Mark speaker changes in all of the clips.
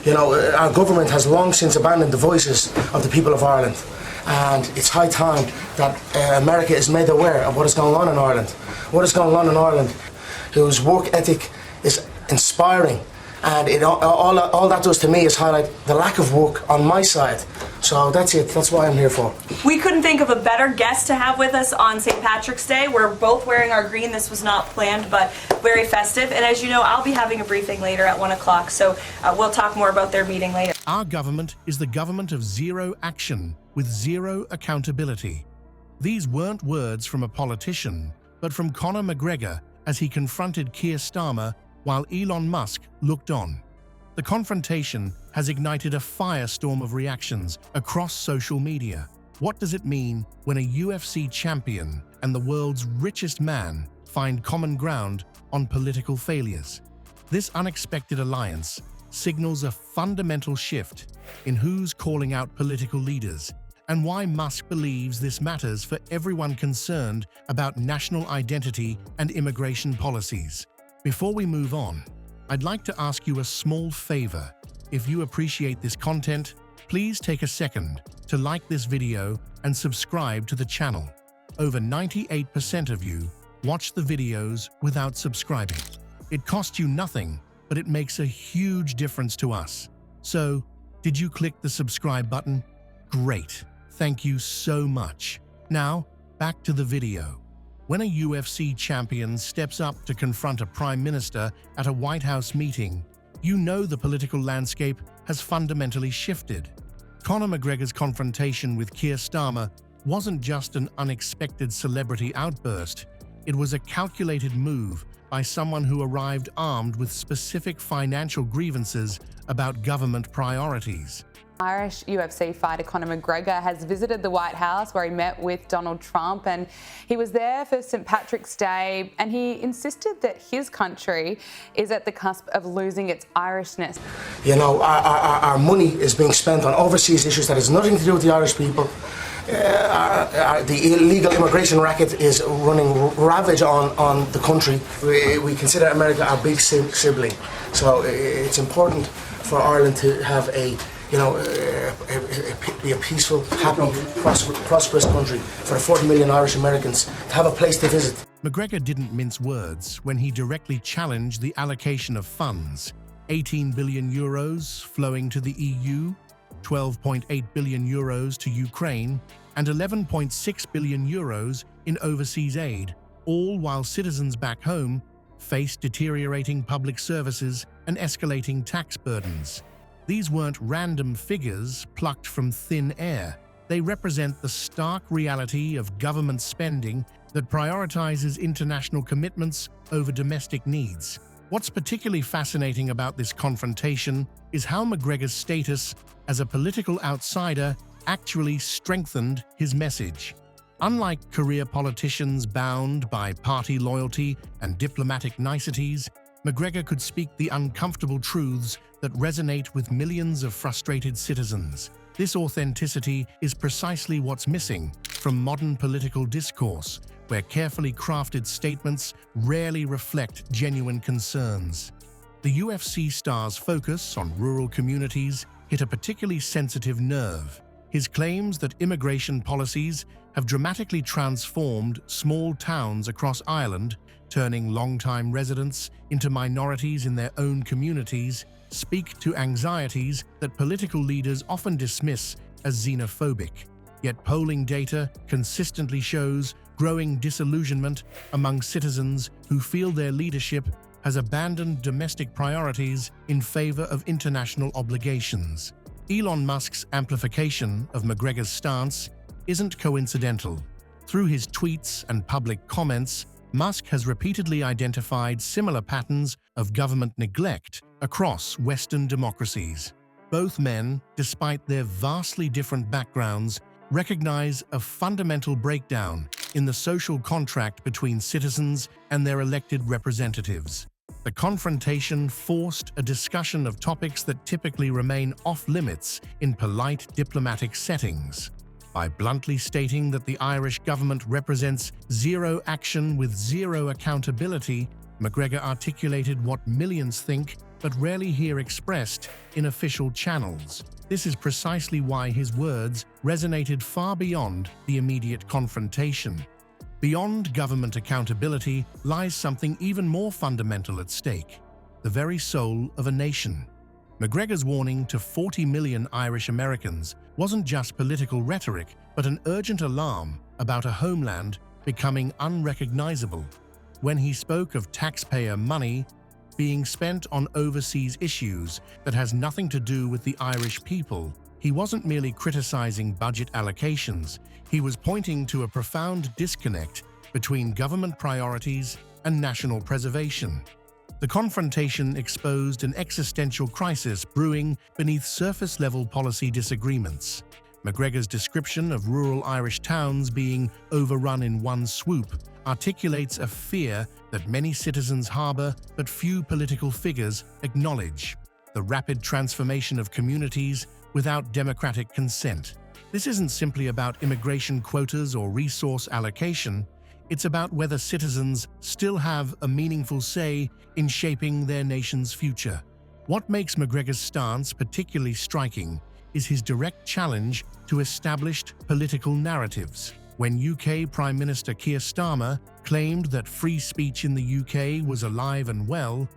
Speaker 1: You know, our government has long since abandoned the voices of the people of Ireland. And it's high time that America is made aware of what is going on in Ireland. What is going on in Ireland, whose work ethic is inspiring. And all that does to me is highlight the lack of work on my side. So that's it. That's what I'm here for.
Speaker 2: We couldn't think of a better guest to have with us on St. Patrick's Day. We're both wearing our green. This was not planned, but very festive. And as you know, I'll be having a briefing later at 1 o'clock. So we'll talk more about their meeting later.
Speaker 3: Our government is the government of zero action with zero accountability. These weren't words from a politician, but from Conor McGregor as he confronted Keir Starmer while Elon Musk looked on. The confrontation has ignited a firestorm of reactions across social media. What does it mean when a UFC champion and the world's richest man find common ground on political failures? This unexpected alliance signals a fundamental shift in who's calling out political leaders and why Musk believes this matters for everyone concerned about national identity and immigration policies. Before we move on, I'd like to ask you a small favor. If you appreciate this content, please take a second to like this video and subscribe to the channel. Over 98% of you watch the videos without subscribing. It costs you nothing, but it makes a huge difference to us. So, did you click the subscribe button? Great. Thank you so much. Now, back to the video. When a UFC champion steps up to confront a prime minister at a White House meeting, you know the political landscape has fundamentally shifted. Conor McGregor's confrontation with Keir Starmer wasn't just an unexpected celebrity outburst. It was a calculated move by someone who arrived armed with specific financial grievances about government priorities.
Speaker 4: Irish UFC fighter Conor McGregor has visited the White House where he met with Donald Trump, and he was there for St. Patrick's Day, and he insisted that his country is at the cusp of losing its Irishness.
Speaker 1: You know, our money is being spent on overseas issues that has nothing to do with the Irish people. The illegal immigration racket is running ravage on the country. We consider America our big sibling. So it's important for Ireland to have be a peaceful, happy, prosperous country for the 40 million Irish Americans to have a place to visit.
Speaker 3: McGregor didn't mince words when he directly challenged the allocation of funds. 18 billion euros flowing to the EU, 12.8 billion euros to Ukraine, and 11.6 billion euros in overseas aid, all while citizens back home face deteriorating public services and escalating tax burdens. These weren't random figures plucked from thin air. They represent the stark reality of government spending that prioritizes international commitments over domestic needs. What's particularly fascinating about this confrontation is how McGregor's status as a political outsider actually strengthened his message. Unlike career politicians bound by party loyalty and diplomatic niceties, McGregor could speak the uncomfortable truths that resonate with millions of frustrated citizens. This authenticity is precisely what's missing from modern political discourse, where carefully crafted statements rarely reflect genuine concerns. The UFC star's focus on rural communities hit a particularly sensitive nerve. His claims that immigration policies have dramatically transformed small towns across Ireland, turning long-time residents into minorities in their own communities, speak to anxieties that political leaders often dismiss as xenophobic. Yet polling data consistently shows growing disillusionment among citizens who feel their leadership has abandoned domestic priorities in favor of international obligations. Elon Musk's amplification of McGregor's stance isn't coincidental. Through his tweets and public comments, Musk has repeatedly identified similar patterns of government neglect across Western democracies. Both men, despite their vastly different backgrounds, recognize a fundamental breakdown in the social contract between citizens and their elected representatives. The confrontation forced a discussion of topics that typically remain off-limits in polite diplomatic settings. By bluntly stating that the Irish government represents zero action with zero accountability, McGregor articulated what millions think but rarely hear expressed in official channels. This is precisely why his words resonated far beyond the immediate confrontation. Beyond government accountability lies something even more fundamental at stake: the very soul of a nation. McGregor's warning to 40 million Irish Americans wasn't just political rhetoric, but an urgent alarm about a homeland becoming unrecognizable. When he spoke of taxpayer money being spent on overseas issues that has nothing to do with the Irish people, he wasn't merely criticizing budget allocations, he was pointing to a profound disconnect between government priorities and national preservation. The confrontation exposed an existential crisis brewing beneath surface-level policy disagreements. McGregor's description of rural Irish towns being overrun in one swoop articulates a fear that many citizens harbor but few political figures acknowledge: the rapid transformation of communities without democratic consent. This isn't simply about immigration quotas or resource allocation. It's about whether citizens still have a meaningful say in shaping their nation's future. What makes McGregor's stance particularly striking is his direct challenge to established political narratives. When UK Prime Minister Keir Starmer claimed that free speech in the UK was alive and well,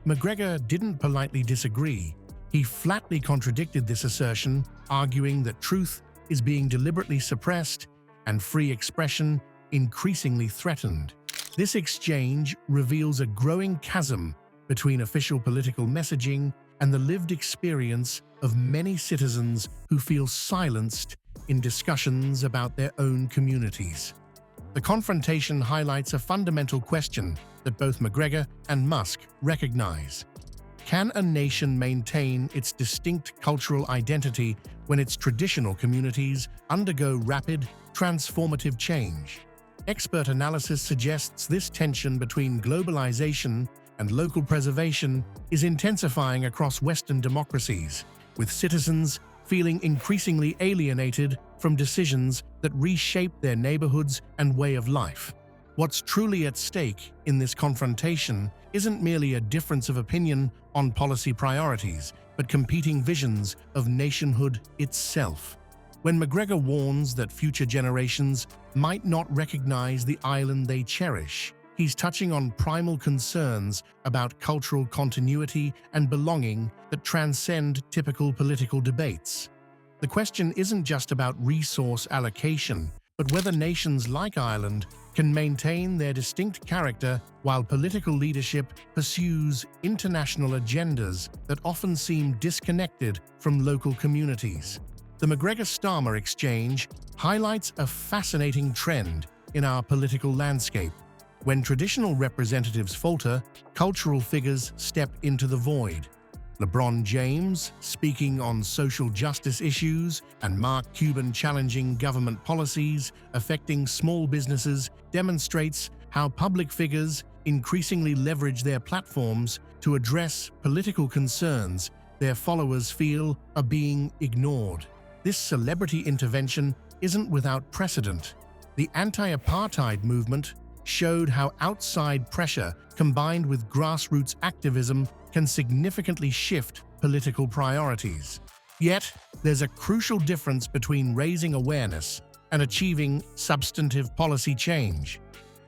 Speaker 3: McGregor didn't politely disagree. He flatly contradicted this assertion, arguing that truth is being deliberately suppressed and free expression increasingly threatened. This exchange reveals a growing chasm between official political messaging and the lived experience of many citizens who feel silenced in discussions about their own communities. The confrontation highlights a fundamental question that both McGregor and Musk recognize: can a nation maintain its distinct cultural identity when its traditional communities undergo rapid, transformative change? Expert analysis suggests this tension between globalization and local preservation is intensifying across Western democracies, with citizens feeling increasingly alienated from decisions that reshape their neighborhoods and way of life. What's truly at stake in this confrontation isn't merely a difference of opinion on policy priorities, but competing visions of nationhood itself. When McGregor warns that future generations might not recognize the island they cherish, he's touching on primal concerns about cultural continuity and belonging that transcend typical political debates. The question isn't just about resource allocation, but whether nations like Ireland can maintain their distinct character while political leadership pursues international agendas that often seem disconnected from local communities. The McGregor-Starmer exchange highlights a fascinating trend in our political landscape. When traditional representatives falter, cultural figures step into the void. LeBron James, speaking on social justice issues, and Mark Cuban challenging government policies affecting small businesses, demonstrates how public figures increasingly leverage their platforms to address political concerns their followers feel are being ignored. This celebrity intervention isn't without precedent. The anti-apartheid movement showed how outside pressure combined with grassroots activism can significantly shift political priorities. Yet, there's a crucial difference between raising awareness and achieving substantive policy change.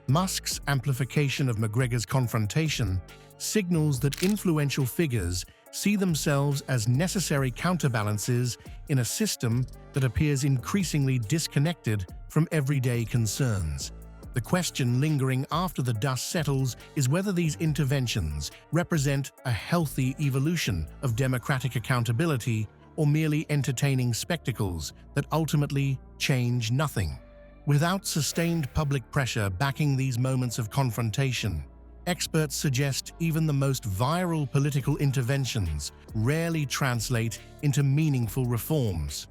Speaker 3: Musk's amplification of McGregor's confrontation signals that influential figures see themselves as necessary counterbalances in a system that appears increasingly disconnected from everyday concerns. The question lingering after the dust settles is whether these interventions represent a healthy evolution of democratic accountability or merely entertaining spectacles that ultimately change nothing. Without sustained public pressure backing these moments of confrontation, experts suggest even the most viral political interventions rarely translate into meaningful reforms.